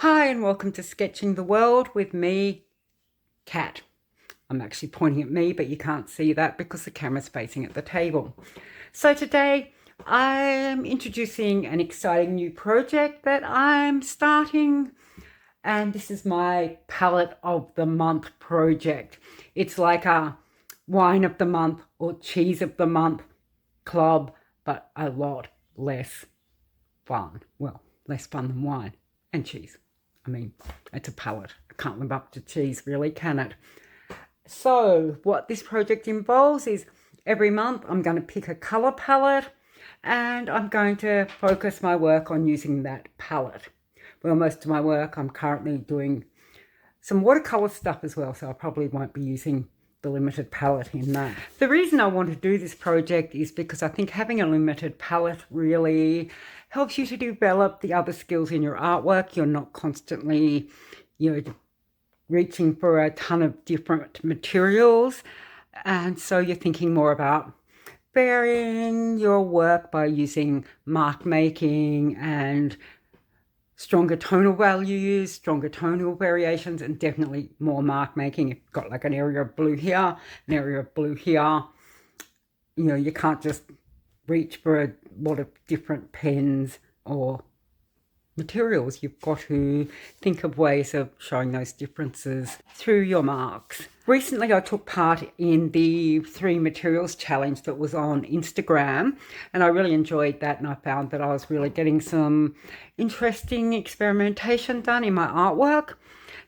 Hi and welcome to Sketching the World with me, Kat. I'm actually pointing at me, but you can't see that because the camera's facing at the table. So today I'm introducing an exciting new project that I'm starting, and this is my Palette of the Month project. It's like a Wine of the Month or Cheese of the Month club, but a lot less fun. Well, less fun than wine and cheese. I mean, it's a palette. It can't live up to cheese, really, can it? So what this project involves is every month I'm going to pick a colour palette and I'm going to focus my work on using that palette. Well, most of my work I'm currently doing some watercolour stuff as well, so I probably won't be using the limited palette in that. The reason I want to do this project is because I think having a limited palette really helps you to develop the other skills in your artwork. You're not constantly, reaching for a ton of different materials, and so you're thinking more about varying your work by using mark making and stronger tonal values, stronger tonal variations, and definitely more mark making. If you've got like an area of blue here, an area of blue here, you can't just reach for a lot of different pens or materials. You've got to think of ways of showing those differences through your marks. Recently I took part in the 3 materials challenge that was on Instagram, and I really enjoyed that, and I found that I was really getting some interesting experimentation done in my artwork.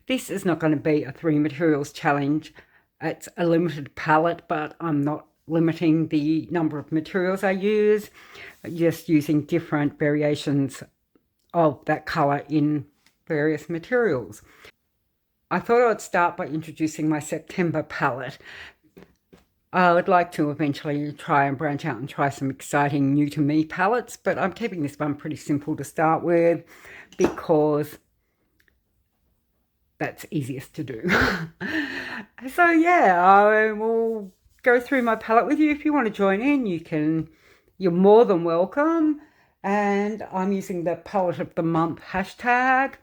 This is not going to be a 3 materials challenge. It's a limited palette, but I'm not limiting the number of materials I use, just using different variations of that colour in various materials. I thought I would start by introducing my September palette. I would like to eventually try and branch out and try some exciting new to me palettes, but I'm keeping this one pretty simple to start with because that's easiest to do. So yeah, I will go through my palette with you. If you want to join in, you're more than welcome. And I'm using the Palette of the Month hashtag.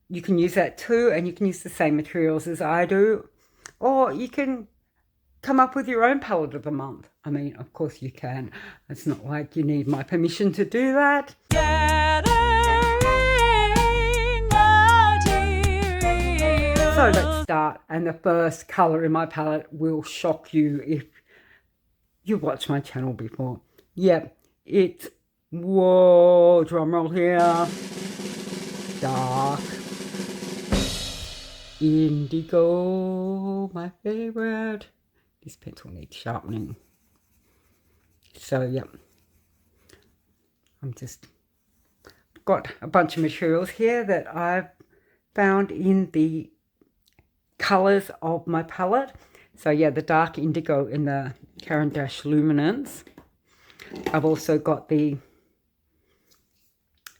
You can use that too, and you can use the same materials as I do, or you can come up with your own palette of the month. I mean, of course you can. It's not like you need my permission to do that. So let's start, and the first colour in my palette will shock you if you've watched my channel before. Yep, it's, whoa, drum roll here, dark indigo, my favourite. This pencil needs sharpening. So yep, I'm just got a bunch of materials here that I've found in the colours of my palette. So yeah, the dark indigo in the Caran luminance. I've also got the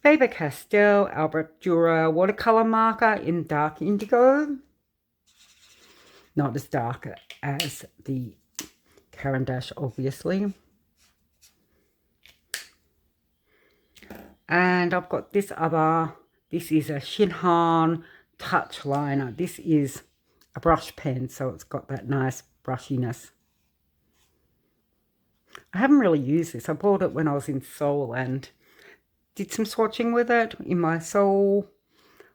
Faber-Castell Albrecht Dürer watercolour marker in dark indigo. Not as dark as the Caran, obviously. And I've got this is a Shinhan touch liner. This is a brush pen, so it's got that nice brushiness. I haven't really used this. I bought it when I was in Seoul and did some swatching with it in my Seoul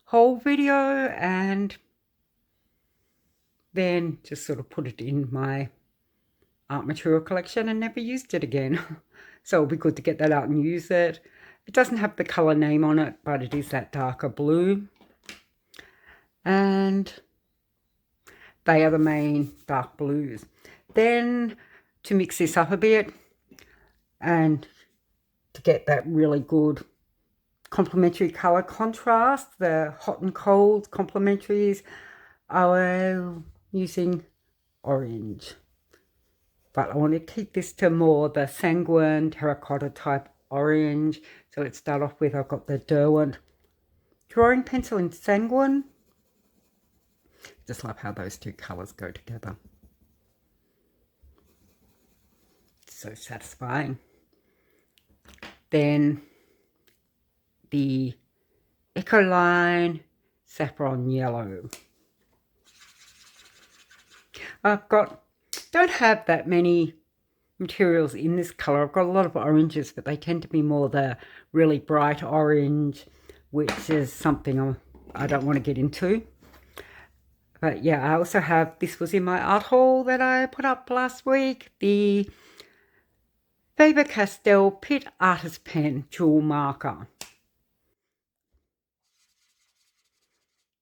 haul video, and then just sort of put it in my art material collection and never used it again. So it'll be good to get that out and use it. It doesn't have the colour name on it, but it is that darker blue. And they are the main dark blues. Then to mix this up a bit and to get that really good complementary colour contrast, the hot and cold complementaries, I'm using orange. But I want to keep this to more the sanguine terracotta type orange. So let's start off with, I've got the Derwent drawing pencil in sanguine. Just love how those two colours go together. So satisfying. Then the Ecoline saffron yellow. Don't have that many materials in this color. I've got a lot of oranges, but they tend to be more the really bright orange, which is something I don't want to get into. But yeah, I also have, this was in my art haul that I put up last week, the Faber-Castell Pitt Artist Pen Jewel Marker.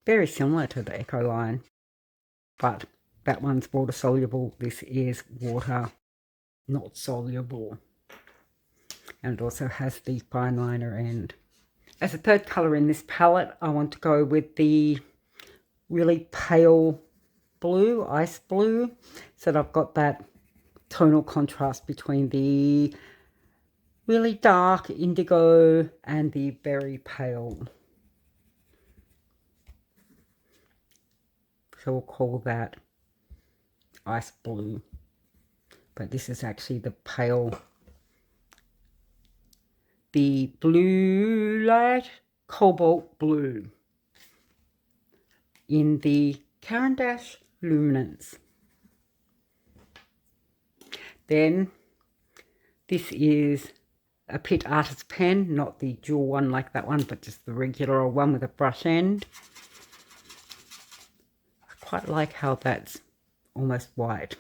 Very similar to the Ecoline, but that one's water soluble. This is water not soluble. And it also has the fine liner end. As a third colour in this palette, I want to go with the really pale blue, ice blue, so that I've got that tonal contrast between the really dark indigo and the very pale. So we'll call that ice blue. But this is actually the pale, the blue light cobalt blue in the Caran luminance. Then this is a Pitt Artist Pen, not the jewel one like that one, but just the regular old one with a brush end. I quite like how that's almost white.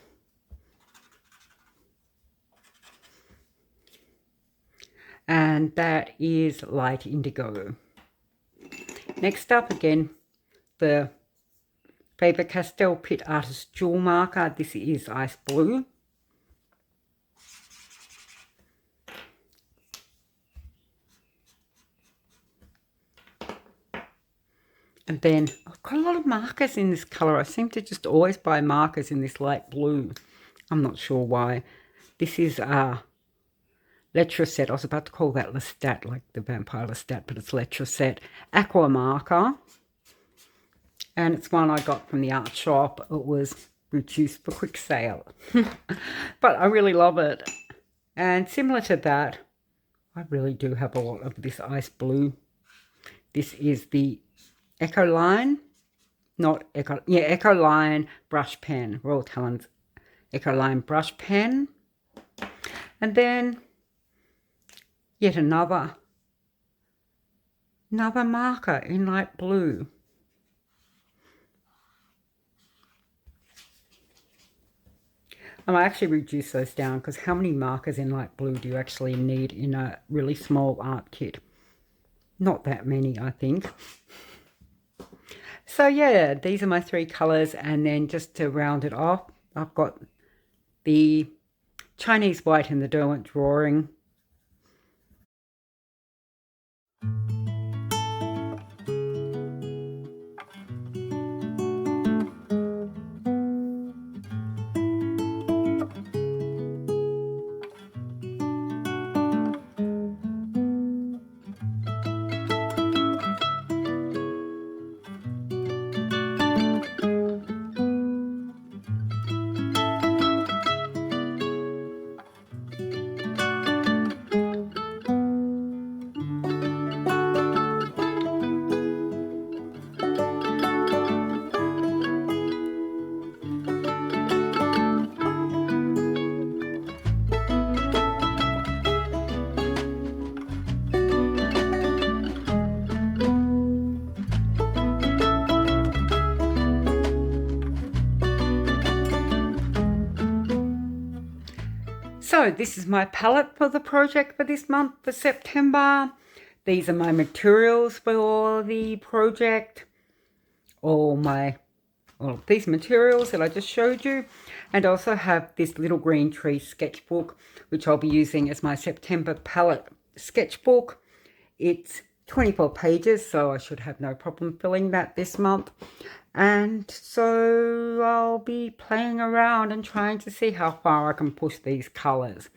And that is light indigo. Next up, again, the Faber-Castell Pitt Artist Jewel Marker. This is ice blue. And then I've got a lot of markers in this colour. I seem to just always buy markers in this light blue. I'm not sure why. This is Letraset. I was about to call that Lestat, like the vampire Lestat, but it's Letraset Aqua Marker. And it's one I got from the art shop. It was reduced for quick sale. But I really love it. And similar to that, I really do have a lot of this ice blue. This is the Ecoline, Ecoline brush pen, Royal Talens Ecoline brush pen. And then yet another marker in light blue. I might actually reduce those down, because how many markers in light blue do you actually need in a really small art kit? Not that many, I think. So yeah, these are my three colours, and then just to round it off, I've got the Chinese white and the Derwent drawing. So this is my palette for the project for this month, for September. These are my materials for the project. All of these materials that I just showed you. And I also have this little green tree sketchbook, which I'll be using as my September palette sketchbook. It's 24 pages, so I should have no problem filling that this month. And so I'll be playing around and trying to see how far I can push these colours.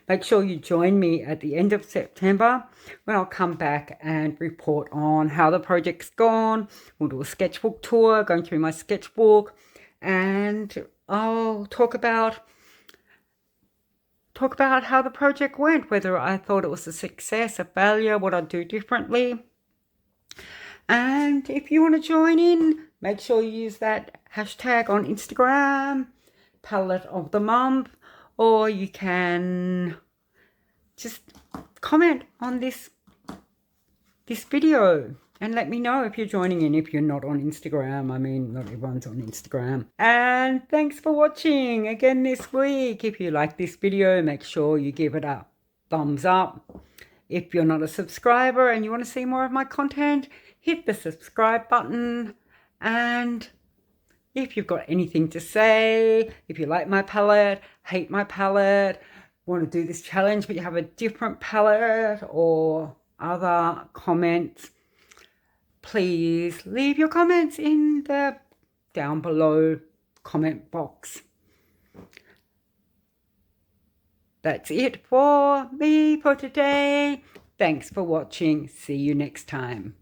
Make sure you join me at the end of September when I'll come back and report on how the project's gone. We'll do a sketchbook tour, going through my sketchbook, and I'll talk about how the project went, whether I thought it was a success, a failure, what I'd do differently. And if you want to join in, make sure you use that hashtag on Instagram, palette of the month, or you can just comment on this video and let me know if you're joining in. If you're not on Instagram, I mean, not everyone's on Instagram. And thanks for watching again this week. If you like this video, make sure you give it a thumbs up. If you're not a subscriber and you want to see more of my content, hit the subscribe button. And if you've got anything to say, if you like my palette, hate my palette, want to do this challenge but you have a different palette or other comments, please leave your comments in the down below comment box. That's it for me for today. Thanks for watching. See you next time.